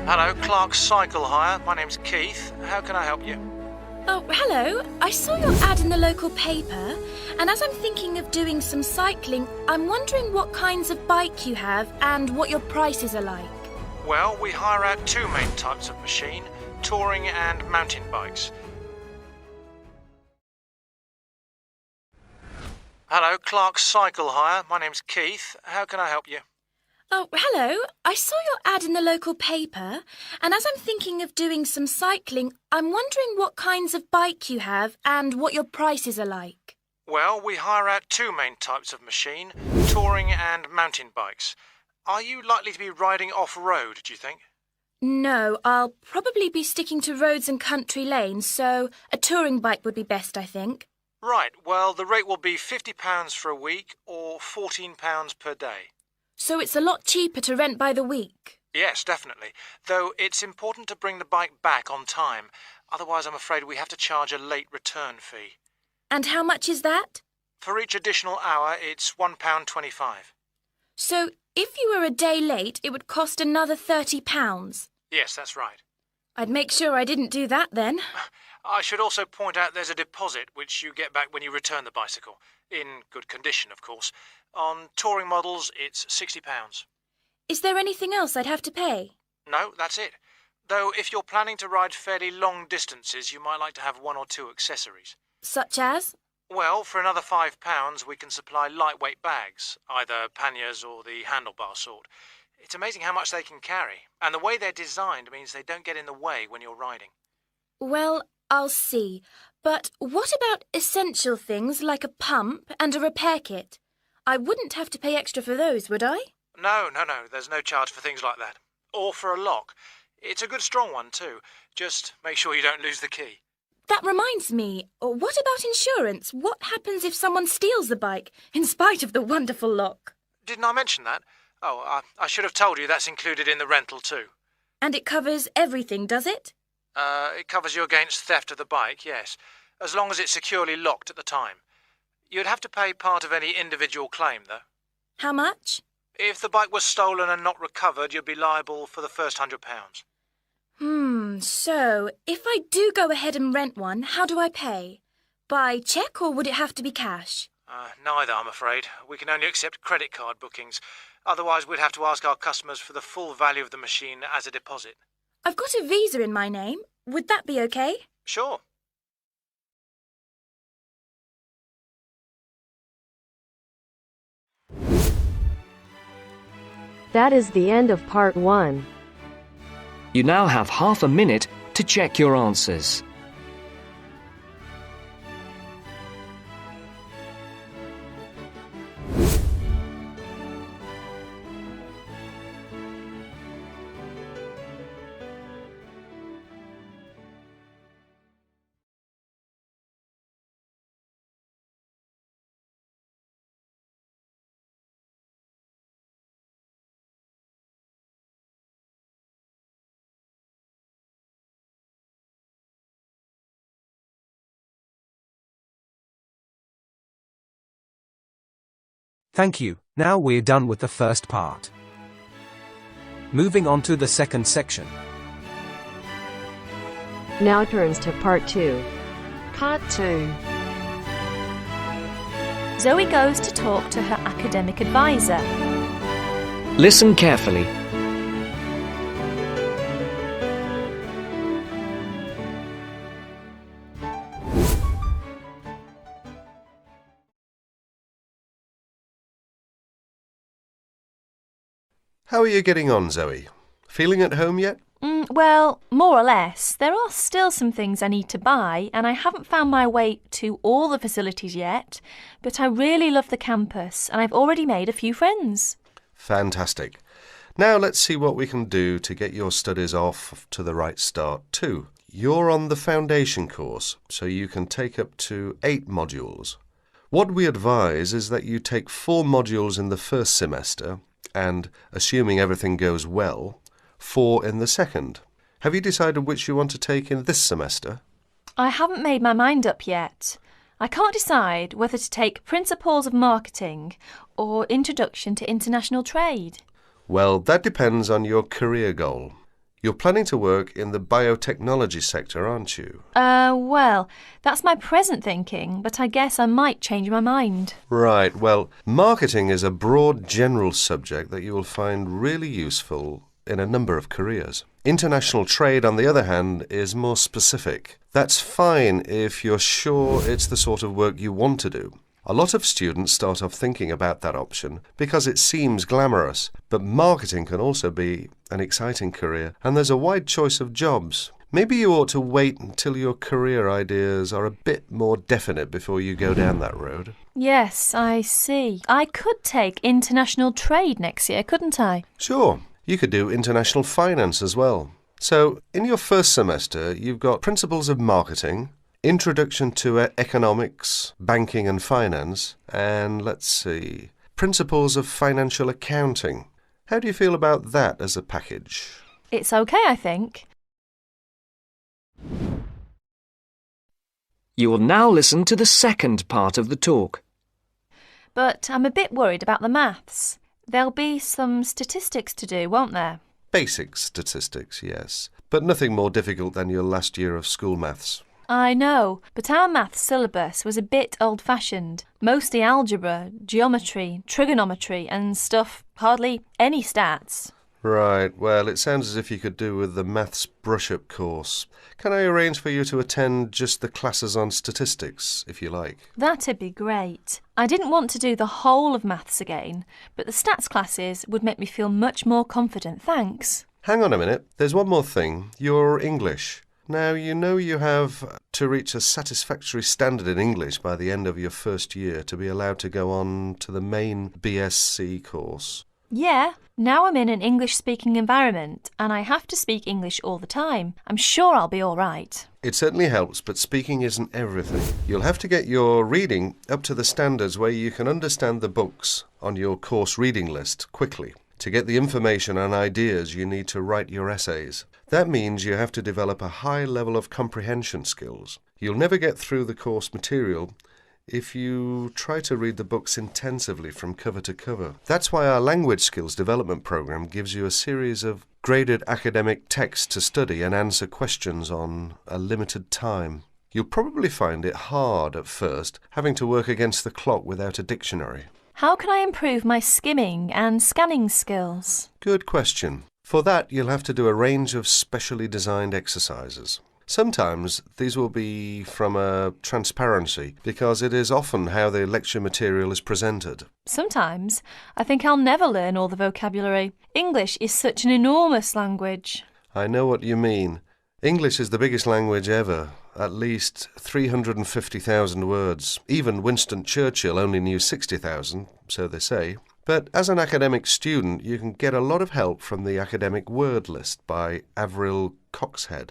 Hello, Clark's Cycle Hire. My name's Keith. How can I help you? Oh, hello. I saw your ad in the local paper, and as I'm thinking of doing some cycling, I'm wondering what kinds of bike you have and what your prices are like. Well, we hire out two main types of machine, touring and mountain bikes. Hello, Clark's Cycle Hire. My name's Keith. How can I help you? Oh, hello. I saw your ad in the local paper, and as I'm thinking of doing some cycling, I'm wondering what kinds of bike you have and what your prices are like. Well, we hire out two main types of machine, touring and mountain bikes. Are you likely to be riding off-road, do you think? No, I'll probably be sticking to roads and country lanes, so a touring bike would be best, I think. Right, well, the rate will be £50 for a week or £14 per day. So it's a lot cheaper to rent by the week? Yes, definitely. Though it's important to bring the bike back on time. Otherwise, I'm afraid we have to charge a late return fee. And how much is that? For each additional hour, it's £1.25. So if you were a day late, it would cost another £30? Yes, that's right. I'd make sure I didn't do that then. I should also point out there's a deposit which you get back when you return the bicycle. In good condition, of course. On touring models, it's £60. Is there anything else I'd have to pay? No, that's it. Though if you're planning to ride fairly long distances, you might like to have one or two accessories. Such as? Well, for another £5, we can supply lightweight bags, either panniers or the handlebar sort. It's amazing how much they can carry, and the way they're designed means they don't get in the way when you're riding. Well, I'll see. But what about essential things like a pump and a repair kit? I wouldn't have to pay extra for those, would I? No, there's no charge for things like that. Or for a lock. It's a good strong one too. Just make sure you don't lose the key. That reminds me, what about insurance? What happens if someone steals the bike, in spite of the wonderful lock? Didn't I mention that? Oh, I should have told you that's included in the rental too. And it covers everything, does it? It covers you against theft of the bike, yes, as long as it's securely locked at the time. You'd have to pay part of any individual claim, though. How much? If the bike was stolen and not recovered, you'd be liable for the first £100. So, if I do go ahead and rent one, how do I pay? By cheque or would it have to be cash? Neither, I'm afraid. We can only accept credit card bookings. Otherwise, we'd have to ask our customers for the full value of the machine as a deposit. I've got a visa in my name. Would that be okay? Sure. That is the end of part 1. You now have half a minute to check your answers. Thank you. Now we're done with the first part. Moving on to the second section. Now turns to part 2. Part 2. Zoe goes to talk to her academic advisor. Listen carefully. How are you getting on, Zoe? Feeling at home yet? Well, more or less. There are still some things I need to buy, and I haven't found my way to all the facilities yet, but I really love the campus, and I've already made a few friends. Fantastic. Now let's see what we can do to get your studies off to the right start too. You're on the foundation course, so you can take up to 8 modules. What we advise is that you take 4 modules in the first semester and, assuming everything goes well, 4 in the second. Have you decided which you want to take in this semester? I haven't made my mind up yet. I can't decide whether to take Principles of Marketing or Introduction to International Trade. Well, that depends on your career goal. You're planning to work in the biotechnology sector, aren't you? Well, that's my present thinking, but I guess I might change my mind. Right, well, marketing is a broad general subject that you will find really useful in a number of careers. International trade, on the other hand, is more specific. That's fine if you're sure it's the sort of work you want to do. A lot of students start off thinking about that option because it seems glamorous, but marketing can also be an exciting career, and there's a wide choice of jobs. Maybe you ought to wait until your career ideas are a bit more definite before you go down that road. Yes, I see. I could take international trade next year, couldn't I? Sure, you could do international finance as well. So, in your first semester, you've got principles of marketing, introduction to economics, banking and finance, and let's see, principles of financial accounting. How do you feel about that as a package? It's okay, I think. You will now listen to the second part of the talk. But I'm a bit worried about the maths. There'll be some statistics to do, won't there? Basic statistics, yes, but nothing more difficult than your last year of school maths. I know, but our maths syllabus was a bit old-fashioned. Mostly algebra, geometry, trigonometry and stuff, hardly any stats. Right, well, it sounds as if you could do with the maths brush-up course. Can I arrange for you to attend just the classes on statistics, if you like? That'd be great. I didn't want to do the whole of maths again, but the stats classes would make me feel much more confident, thanks. Hang on a minute, there's one more thing. Your English. Now, you know you have to reach a satisfactory standard in English by the end of your first year to be allowed to go on to the main BSc course. Yeah, now I'm in an English-speaking environment and I have to speak English all the time. I'm sure I'll be all right. It certainly helps, but speaking isn't everything. You'll have to get your reading up to the standards where you can understand the books on your course reading list quickly. To get the information and ideas, you need to write your essays. That means you have to develop a high level of comprehension skills. You'll never get through the course material if you try to read the books intensively from cover to cover. That's why our language skills development program gives you a series of graded academic texts to study and answer questions on a limited time. You'll probably find it hard at first, having to work against the clock without a dictionary. How can I improve my skimming and scanning skills? Good question. For that, you'll have to do a range of specially designed exercises. Sometimes these will be from a transparency, because it is often how the lecture material is presented. Sometimes I think I'll never learn all the vocabulary. English is such an enormous language. I know what you mean. English is the biggest language ever, at least 350,000 words. Even Winston Churchill only knew 60,000, so they say. But as an academic student, you can get a lot of help from the academic word list by Avril Coxhead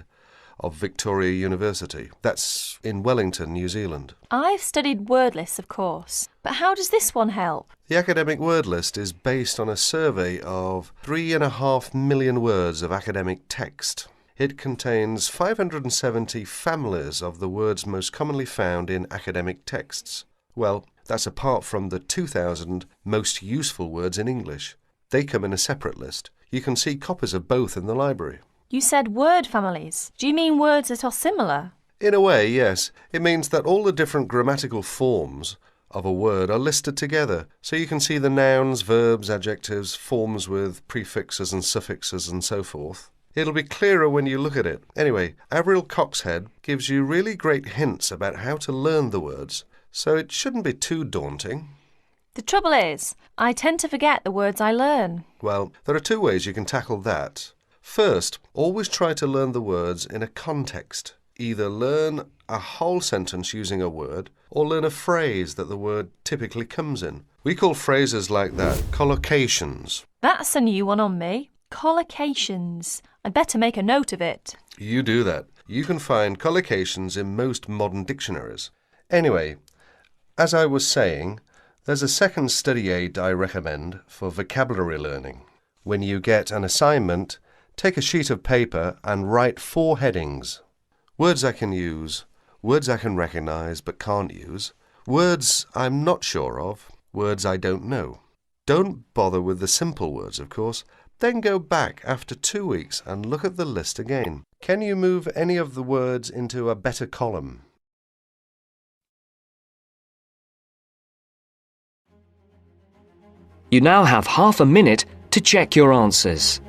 of Victoria University. That's in Wellington, New Zealand. I've studied word lists, of course, but how does this one help? The academic word list is based on a survey of 3.5 million words of academic text. It contains 570 families of the words most commonly found in academic texts. Well, that's apart from the 2,000 most useful words in English. They come in a separate list. You can see copies of both in the library. You said word families. Do you mean words that are similar? In a way, yes. It means that all the different grammatical forms of a word are listed together, so you can see the nouns, verbs, adjectives, forms with prefixes and suffixes and so forth. It'll be clearer when you look at it. Anyway, Avril Coxhead gives you really great hints about how to learn the words, so it shouldn't be too daunting. The trouble is, I tend to forget the words I learn. Well, there are two ways you can tackle that. First, always try to learn the words in a context. Either learn a whole sentence using a word, or learn a phrase that the word typically comes in. We call phrases like that collocations. That's a new one on me. Collocations. I'd better make a note of it. You do that. You can find collocations in most modern dictionaries. Anyway, as I was saying, there's a second study aid I recommend for vocabulary learning. When you get an assignment, take a sheet of paper and write 4 headings. Words I can use, words I can recognise but can't use, words I'm not sure of, words I don't know. Don't bother with the simple words, of course, Then go back after 2 weeks and look at the list again. Can you move any of the words into a better column? You now have half a minute to check your answers.